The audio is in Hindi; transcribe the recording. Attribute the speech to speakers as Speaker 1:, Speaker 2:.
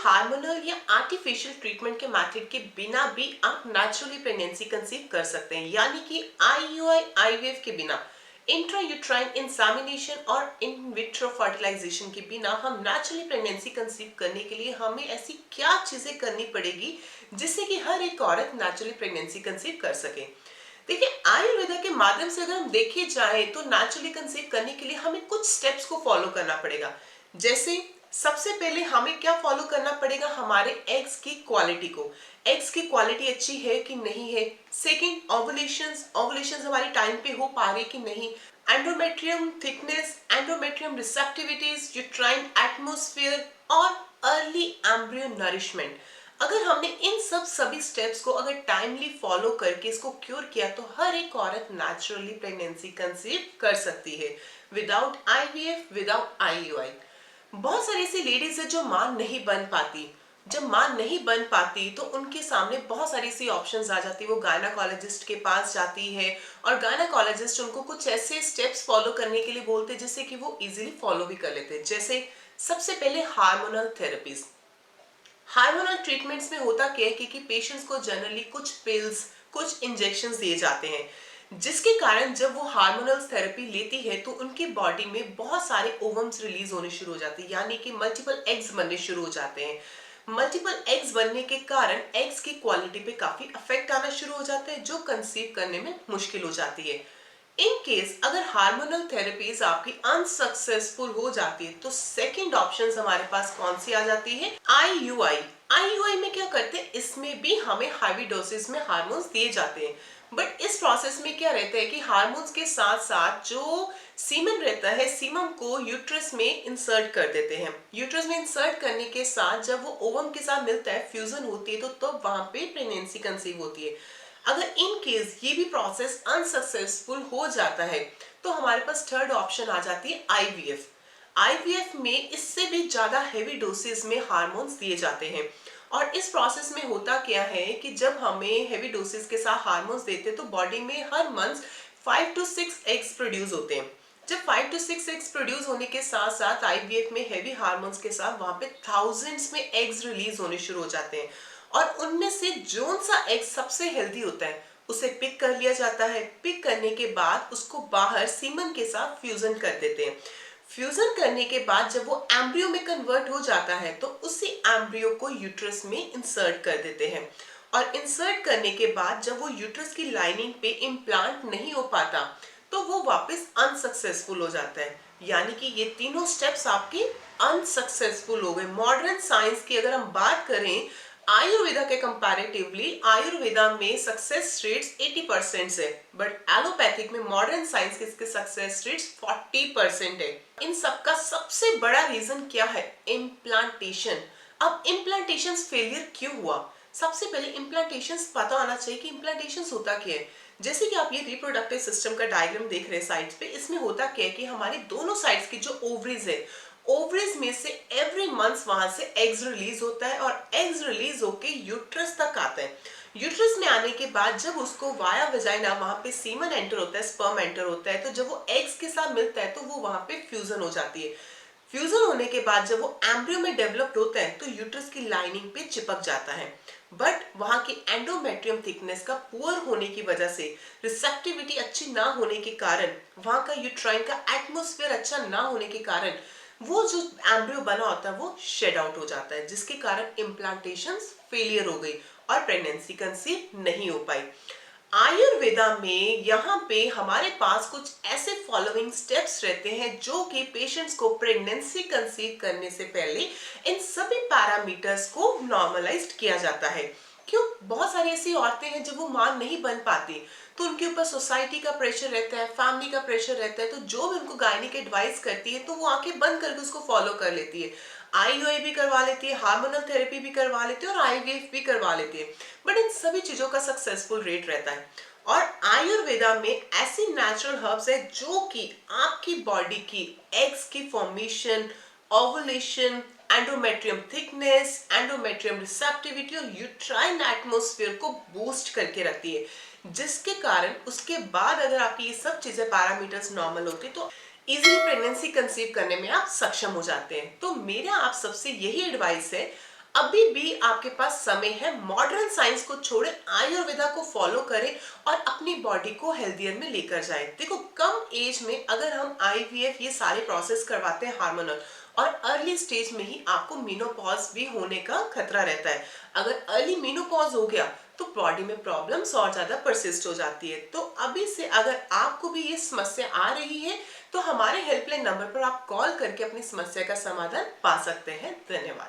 Speaker 1: हार्मोनल या आर्टिफिशियल ट्रीटमेंट के मेथड के बिना भी आप नेचुरली प्रेगनेंसी कंसीव कर सकते हैं, यानी कि आईयूआई आईवीएफ के बिना, इंट्रायूट्राइन इंसेमिनेशन और इन विट्रो फर्टिलाइजेशन के बिना हम नेचुरली प्रेगनेंसी कंसीव करने के लिए हमें ऐसी क्या चीजें करनी पड़ेगी जिससे कि हर एक औरत नेचुरली प्रेगनेंसी कंसीव कर सके। देखिए, आयुर्वेदा के माध्यम से अगर हम देखे जाए तो नेचुरली कंसीव करने के लिए हमें कुछ स्टेप्स को फॉलो करना पड़ेगा। जैसे सबसे पहले हमें क्या फॉलो करना पड़ेगा, हमारे एग्स की क्वालिटी को, एग्स की क्वालिटी अच्छी है कि नहीं है। सेकंड, ओवुलेशंस, ओवुलेशंस हमारी टाइम पे हो पा रही कि नहीं। Endometrium thickness, endometrium receptivities, uterine atmosphere और अर्ली एम्ब्रियो नरिशमेंट। अगर हमने इन सभी स्टेप्स को अगर टाइमली फॉलो करके इसको क्योर किया तो हर एक औरत नेचुरली प्रेगनेंसी कंसीव कर सकती है, विदाउट आईवीएफ, विदाउट आईयूआई। बहुत सारी ऐसी लेडीज है जो मां नहीं बन पाती। जब मां नहीं बन पाती तो उनके सामने बहुत सारी ऐसी ऑप्शंस आ जाती है। वो गायनाकोलॉजिस्ट के पास जाती है और गायनाकोलॉजिस्ट उनको कुछ ऐसे स्टेप्स फॉलो करने के लिए बोलते हैं जिससे कि वो इजीली फॉलो भी कर लेते हैं। जैसे सबसे पहले हार्मोनल थेरेपीज। हार्मोनल ट्रीटमेंट्स में होता क्या है कि पेशेंट्स को जनरली कुछ पिल्स, कुछ इंजेक्शंस दिए जाते हैं, जिसके कारण जब वो हार्मोनल थेरेपी लेती है तो उनकी बॉडी में बहुत सारे ओवम्स रिलीज होने शुरू हो जाते हैं, यानी कि मल्टीपल एग्स बनने शुरू हो जाते हैं। मल्टीपल एग्स बनने के कारण एग्स की क्वालिटी पे काफी अफेक्ट आना शुरू हो जाता है, जो कंसीव करने में मुश्किल हो जाती है। इन केस अगर हार्मोनल थेरेपीज आपकी अनसक्सेसफुल हो जाती है तो सेकंड ऑप्शंस हमारे पास कौन सी आ जाती है, आईयूआई। आईयूआई में क्या करते हैं, इसमें भी हमें हाई डोसेस में हार्मोन्स दिए जाते हैं। बट इस प्रोसेस में क्या रहता है कि हार्मोन्स के साथ साथ जो सीमन रहता है, सीमम को यूट्रस में इंसर्ट कर देते हैं। यूट्रस में इंसर्ट करने के साथ जब वो ओवम के साथ मिलता है, फ्यूजन होती है, तो वहां पे प्रेगनेंसी कंसीव होती है। अगर इन केस ये भी प्रोसेस अनसक्सेसफुल हो जाता है तो हमारे पास थर्ड ऑप्शन आ जाती है आईवीएफ। आईवीएफ में इससे भी ज्यादा हेवी डोसेस में हार्मोन्स दिए जाते हैं। और इस प्रोसेस में होता क्या है कि जब हमें हेवी डोसेस के साथ हार्मोन्स देते हैं तो बॉडी में हर मंथ 5 to 6 एग्स प्रोड्यूस होते हैं। जब 5 to 6 एग्स प्रोड्यूस होने के साथ साथ आईवीएफ में हेवी हार्मोन्स के साथ वहां पे थाउजेंड्स में एग्स रिलीज होने शुरू हो जाते हैं। और उनमें से जोन सा एग सबसे हेल्दी होता है उसे पिक कर लिया जाता है। पिक करने के बाद उसको बाहर सीमन के साथ फ्यूजन कर देते हैं। फ्यूजन करने के बाद जब वो एम्ब्रियो में कन्वर्ट हो जाता है तो उसी एम्ब्रियो को यूट्रस में इंसर्ट कर देते हैं। और इंसर्ट करने के बाद जब वो यूट्रस की लाइनिंग पे इम्प्लांट नहीं हो पाता तो वो वापस अनसक्सेसफुल हो जाता है। यानी कि ये तीनों स्टेप्स आपके अनसक्सेसफुल हो गए। मॉडर्न साइंस की अगर हम बात करें आयुर्वेदा के कंपैरेटिवली, आयुर्वेदा में सक्सेस रेट्स 80% है, बट एलोपैथिक में मॉडर्न साइंस के सक्सेस रेट्स 40% है। इन सबका सबसे बड़ा रीजन क्या है, इम्प्लांटेशन। अब इम्प्लांटेशन फेलियर क्यों हुआ, सबसे पहले इम्प्लांटेशन पता होना चाहिए कि इम्प्लांटेशन होता क्या है। जैसे कि आप ये रिप्रोडक्टिव सिस्टम का डायग्राम देख रहे हैं साइड्स पे, इसमें होता क्या है कि हमारी दोनों साइड्स की जो ओवरीज है, ओवरीज में से एवरी मंथ वहां से एग्स रिलीज होता है और एग्स रिलीज होके यूट्रस तक आता है। यूट्रस में आने के बाद जब उसको वाया वजाइना वहां पे सीमन एंटर होता है, स्पर्म एंटर होता है, तो जब वो एग्स के साथ मिलता है तो वो वहां पे फ्यूजन हो जाती है। फ्यूजन होने के बाद जब वो एम्ब्रियो में डेवलप्ड होता है तो यूट्रस की लाइनिंग पे चिपक जाता है। बट वहां की एंडोमेट्रियम थिकनेस का पुअर होने की वजह से, रिसेप्टिविटी अच्छी ना होने के कारण, वहां का यूट्राइन का एटमॉस्फेयर अच्छा ना होने के कारण वो जो एम्ब्रियो बना होता है वो शेड आउट हो जाता है, जिसके कारण इम्प्लांटेशन फेलियर हो गई और प्रेगनेंसी कंसीव नहीं हो पाई। आयुर्वेदा में यहाँ पे हमारे पास कुछ ऐसे फॉलोइंग स्टेप्स रहते हैं जो कि पेशेंट्स को प्रेगनेंसी कंसीव करने से पहले इन सभी पैरामीटर्स को नॉर्मलाइज्ड किया जाता है। क्यों, बहुत सारी ऐसी औरतें हैं जब वो मां नहीं बन पाती तो उनके ऊपर सोसाइटी का प्रेशर रहता है, फैमिली का प्रेशर रहता है, तो जो भी उनको गायनिक एडवाइस करती है तो वो आंखें बंद करके उसको फॉलो कर लेती है। आईयूआई भी करवा लेती है, हार्मोनल थेरेपी भी करवा लेती है और आईवीएफ भी करवा लेती है, बट इन सभी चीजों का सक्सेसफुल रेट रहता है। और आयुर्वेदा में ऐसी नेचुरल हर्ब्स है जो कि आपकी बॉडी की एग्स की formation, ovulation, endometrium thickness, endometrium receptivity और यूट्राइन एटमॉस्फेयर को बूस्ट करके रखती है, जिसके कारण उसके बाद अगर आपकी ये सब चीजें पैरामीटर्स नॉर्मल होती तो इजीली प्रेगनेंसी कंसीव करने में आप सक्षम हो जाते हैं। तो मेरा आप सबसे यही एडवाइस है, अभी भी आपके पास समय है, मॉडर्न साइंस को छोड़े आयुर्वेदा को फॉलो करें और अपनी बॉडी को हेल्थियर में लेकर जाएं। देखो, कम एज में अगर हम आईवीएफ ये सारे प्रोसेस करवाते हैं हार्मोनल, और अर्ली स्टेज में ही आपको मीनोपॉज भी होने का खतरा रहता है। अगर अर्ली मीनोपॉज हो गया तो बॉडी में प्रॉब्लम्स और ज्यादा परसिस्ट हो जाती है। तो अभी से अगर आपको भी ये समस्या आ रही है तो हमारे हेल्पलाइन नंबर पर आप कॉल करके अपनी समस्या का समाधान पा सकते हैं। धन्यवाद।